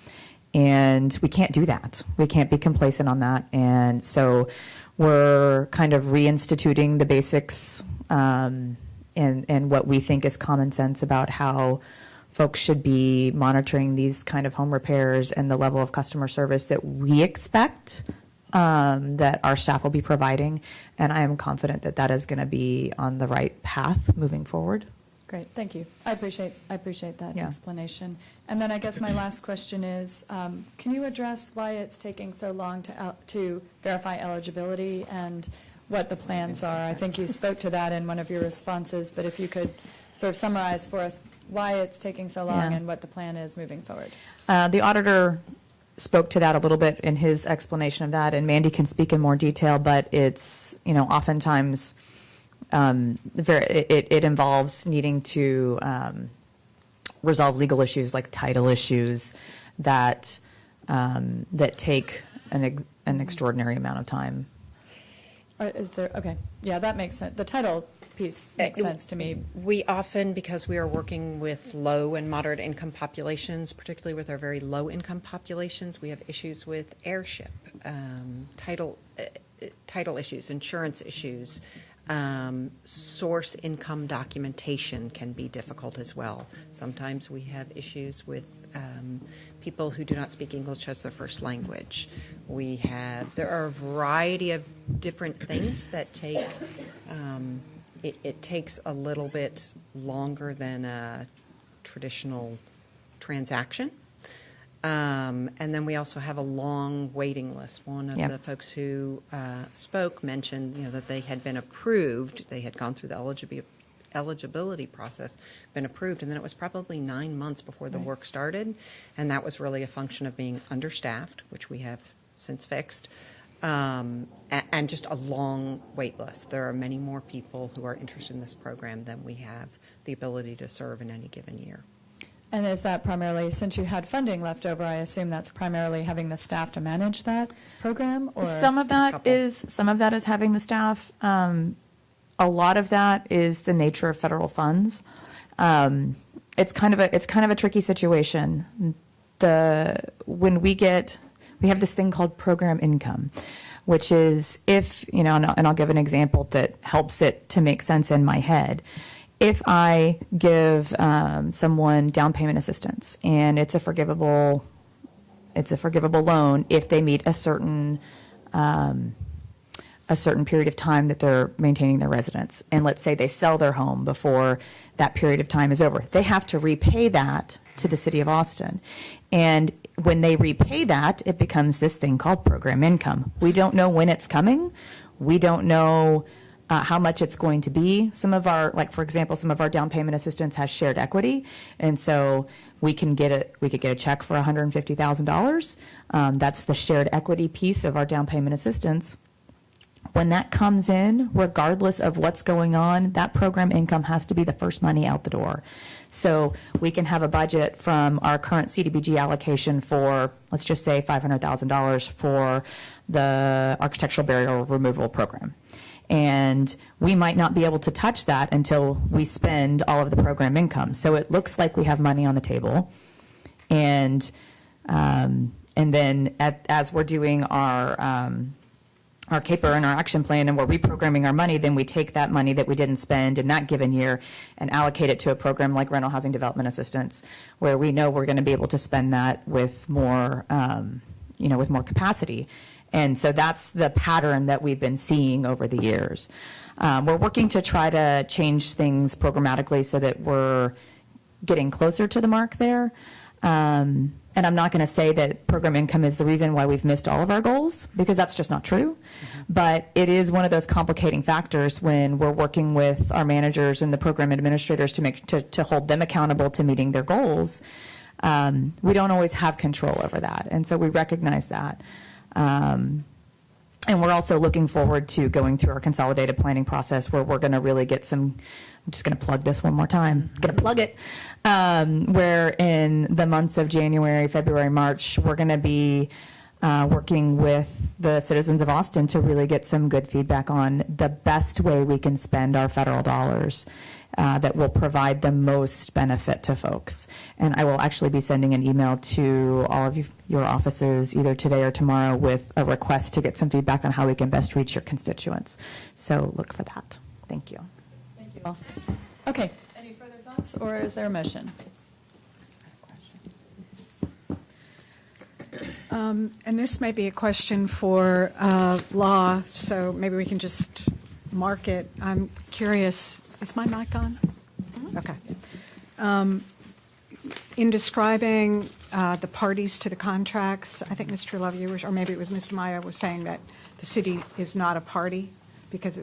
And we can't do that. We can't be complacent on that. And so we're kind of reinstituting the basics and what we think is common sense about how folks should be monitoring these kind of home repairs and the level of customer service that we expect that our staff will be providing. And I am confident that that is going to be on the right path moving forward. Great, thank you. I appreciate that Yeah. explanation. And then I guess my last question is, can you address why it's taking so long to verify eligibility and what the plans are? I think you spoke to that in one of your responses, but if you could sort of summarize for us why it's taking so long and what the plan is moving forward. The auditor spoke to that a little bit in his explanation of that, and Mandy can speak in more detail, but it's, oftentimes it involves needing to resolve legal issues like title issues that take an extraordinary amount of time. Is there, okay, yeah, that makes sense. The title piece makes sense to me. We often, because we are working with low and moderate income populations, particularly with our very low income populations, we have issues with heirship, title issues, insurance issues. Source income documentation can be difficult as well. Sometimes we have issues with people who do not speak English as their first language. There are a variety of different things that take, it takes a little bit longer than a traditional transaction. And then we also have a long waiting list. One of the folks who spoke mentioned, that they had been approved. They had gone through the eligibility process, been approved, and then it was probably 9 months before the work started. And that was really a function of being understaffed, which we have since fixed, and just a long wait list. There are many more people who are interested in this program than we have the ability to serve in any given year. And is that primarily, since you had funding left over, I assume that's primarily having the staff to manage that program? Or Some of that is having the staff. A lot of that is the nature of federal funds. It's kind of a tricky situation. When we have this thing called program income, which is if, and I'll give an example that helps it to make sense in my head. If I give someone down payment assistance and it's a forgivable loan if they meet a certain period of time that they're maintaining their residence, and let's say they sell their home before that period of time is over, they have to repay that to the city of Austin. And when they repay that, it becomes this thing called program income. We don't know when it's coming. We don't know how much it's going to be. Some of our, like, for example, some of our down payment assistance has shared equity, and so we could get a check for $150,000. That's the shared equity piece of our down payment assistance. When that comes in, regardless of what's going on, that program income has to be the first money out the door. So we can have a budget from our current CDBG allocation for, let's just say, $500,000 for the architectural barrier removal program. And we might not be able to touch that until we spend all of the program income. So it looks like we have money on the table. And then as we're doing our CAPER and our action plan, and we're reprogramming our money, then we take that money that we didn't spend in that given year and allocate it to a program like rental housing development assistance, where we know we're going to be able to spend that with more, with more capacity. And so that's the pattern that we've been seeing over the years. We're working to try to change things programmatically so that we're getting closer to the mark there. And I'm not going to say that program income is the reason why we've missed all of our goals, because that's just not true. But it is one of those complicating factors when we're working with our managers and the program administrators to hold them accountable to meeting their goals. We don't always have control over that, and so we recognize that. And we're also looking forward to going through our consolidated planning process, where we're going to really get some. I'm just going to plug this one more time. Going to plug it. Where in the months of January, February, March, we're going to be working with the citizens of Austin to really get some good feedback on the best way we can spend our federal dollars that will provide the most benefit to folks. And I will actually be sending an email to all of your offices either today or tomorrow with a request to get some feedback on how we can best reach your constituents. So look for that. Thank you. Thank you all. Okay. Any further thoughts, or is there a motion? And this may be a question for law, so maybe we can just mark it. I'm curious, is my mic on? Okay. In describing the parties to the contracts, I think Mr. Love, or maybe it was Mr. Maya, was saying that the city is not a party, because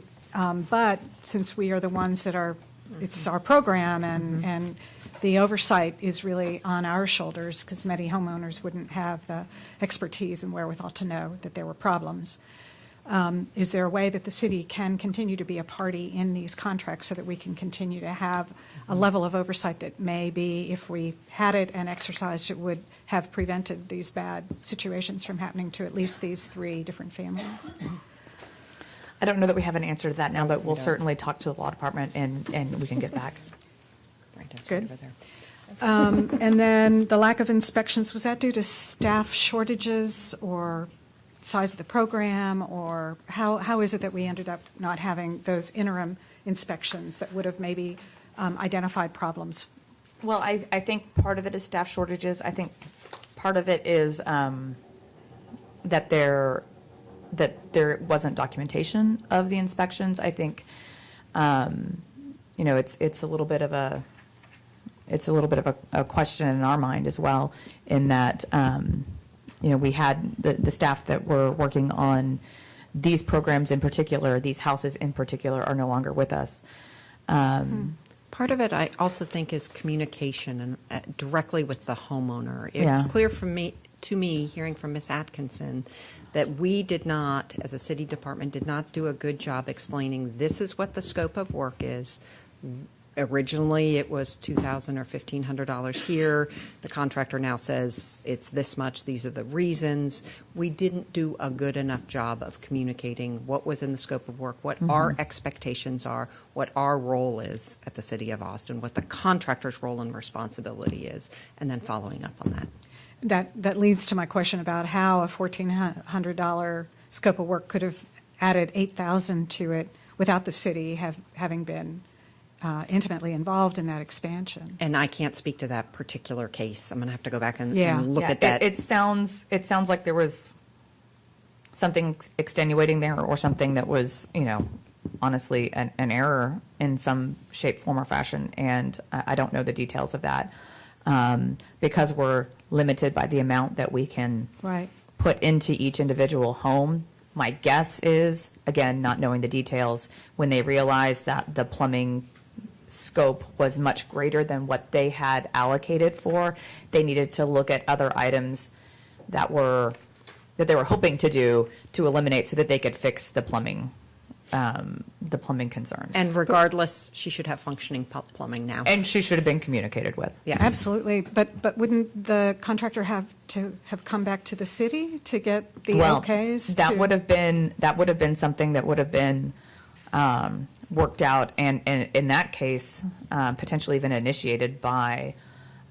but since we are the ones that are, it's our program, and the oversight is really on our shoulders, because many homeowners wouldn't have the expertise and wherewithal to know that there were problems. Is there a way that the city can continue to be a party in these contracts so that we can continue to have a level of oversight that maybe, if we had it and exercised it, would have prevented these bad situations from happening to at least these 3 different families? I don't know that we have an answer to that now, but we'll certainly talk to the law department and we can get back. Good. And then the lack of inspections, was that due to staff shortages or size of the program, or how is it that we ended up not having those interim inspections that would have maybe identified problems? Well, I think part of it is staff shortages. I think part of it is that there wasn't documentation of the inspections. I think it's a little bit of a question in our mind as well, in that we had the staff that were working on these programs in particular, these houses in particular, are no longer with us. Part of it, I also think, is communication and directly with the homeowner. It's clear to me, hearing from Ms. Atkinson, that we did not, as a city department, did not do a good job explaining this is what the scope of work is. Originally, it was $2,000 or $1,500 here. The contractor now says it's this much. These are the reasons. We didn't do a good enough job of communicating what was in the scope of work, what our expectations are, what our role is at the City of Austin, what the contractor's role and responsibility is, and then following up on that. That leads to my question about how a $1,400 scope of work could have added $8,000 to it without the city having been intimately involved in that expansion. And I can't speak to that particular case. I'm going to have to go back and look Yeah, at that. It sounds like there was something extenuating there, or something that was, honestly an error in some shape, form, or fashion. And I don't know the details of that, because we're limited by the amount that we can put into each individual home. My guess is, again, not knowing the details, when they realized that the plumbing scope was much greater than what they had allocated for, they needed to look at other items that they were hoping to do to eliminate so that they could fix the plumbing concerns. And regardless, she should have functioning plumbing now. And she should have been communicated with. Yes. Absolutely, but wouldn't the contractor have to have come back to the city to get the okays? That would have been something that would have been worked out, and in that case, potentially even initiated by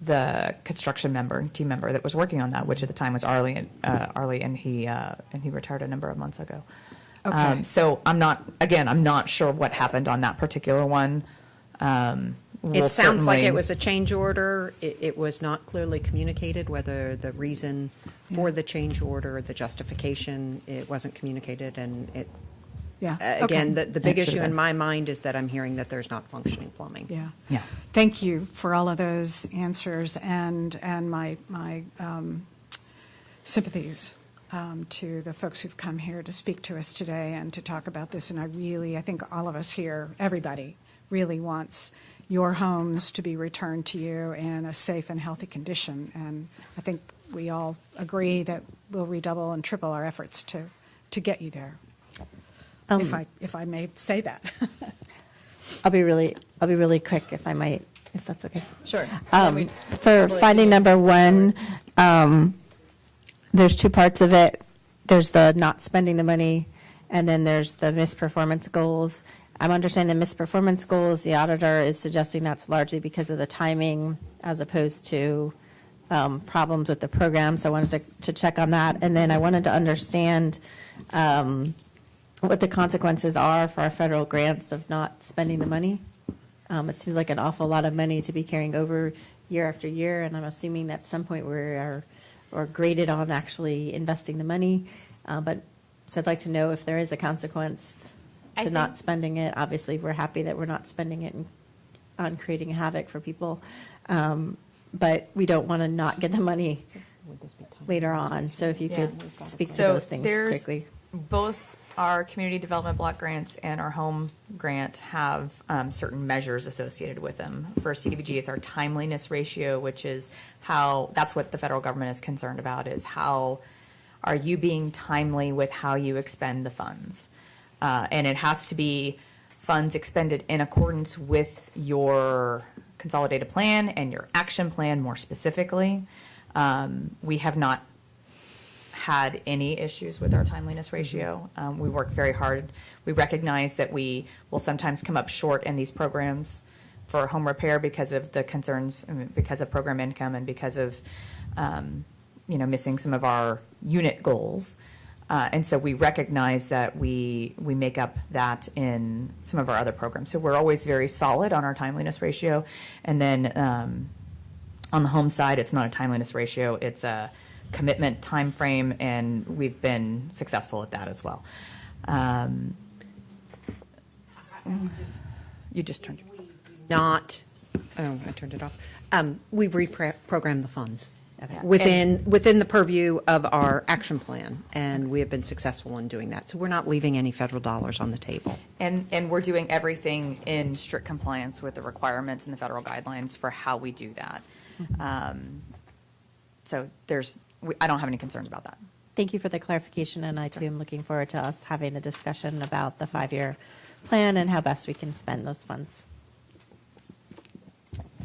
the construction team member that was working on that, which at the time was Arlie, and he retired a number of months ago. Okay. So I'm not sure what happened on that particular one. It sounds like it was a change order. It was not clearly communicated whether the reason for the change order, the justification, it wasn't communicated, and it. Yeah. Again, Okay. the big It should issue have in been. my mind is that I'm hearing that there's not functioning plumbing. Yeah. Yeah. Thank you for all of those answers and my sympathies to the folks who've come here to speak to us today and to talk about this. And I think all of us here, everybody, really wants your homes to be returned to you in a safe and healthy condition. And I think we all agree that we'll redouble and triple our efforts to get you there. If I may say that. I'll be really quick if I might, if that's okay. Sure. For finding number one, there's two parts of it. There's the not spending the money, and then there's the misperformance goals. I'm understanding the misperformance goals. The auditor is suggesting that's largely because of the timing as opposed to problems with the program. So I wanted to check on that. And then I wanted to understand what the consequences are for our federal grants of not spending the money. It seems like an awful lot of money to be carrying over year after year, and I'm assuming that at some point we are graded on actually investing the money. So I'd like to know if there is a consequence to not spending it. Obviously, we're happy that we're not spending it on creating havoc for people, but we don't want to not get the money later on. So if you could speak to those things quickly. Both our community development block grants and our home grant have certain measures associated with them. For CDBG, it's our timeliness ratio, which is that's what the federal government is concerned about, is how are you being timely with how you expend the funds. And it has to be funds expended in accordance with your consolidated plan and your action plan more specifically. We have not had any issues with our timeliness ratio. We work very hard. We recognize that we will sometimes come up short in these programs for home repair because of the concerns, because of program income and because of missing some of our unit goals. And so we recognize that we make up that in some of our other programs. So we're always very solid on our timeliness ratio. And then on the home side, it's not a timeliness ratio, it's a commitment time frame, and we've been successful at that as well. You just turned I turned it off. We reprogrammed the funds. Okay. Within the purview of our action plan, and we have been successful in doing that. So we're not leaving any federal dollars on the table. And we're doing everything in strict compliance with the requirements and the federal guidelines for how we do that. So I don't have any concerns about that. Thank you for the clarification, and I too am looking forward to us having the discussion about the 5-year plan and how best we can spend those funds.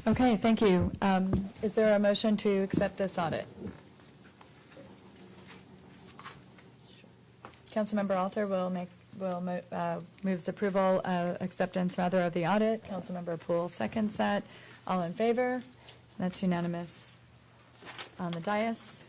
Okay, thank you. Is there a motion to accept this audit? Councilmember Alter moves approval, acceptance rather of the audit. Councilmember Poole seconds that. All in favor? That's unanimous on the dais.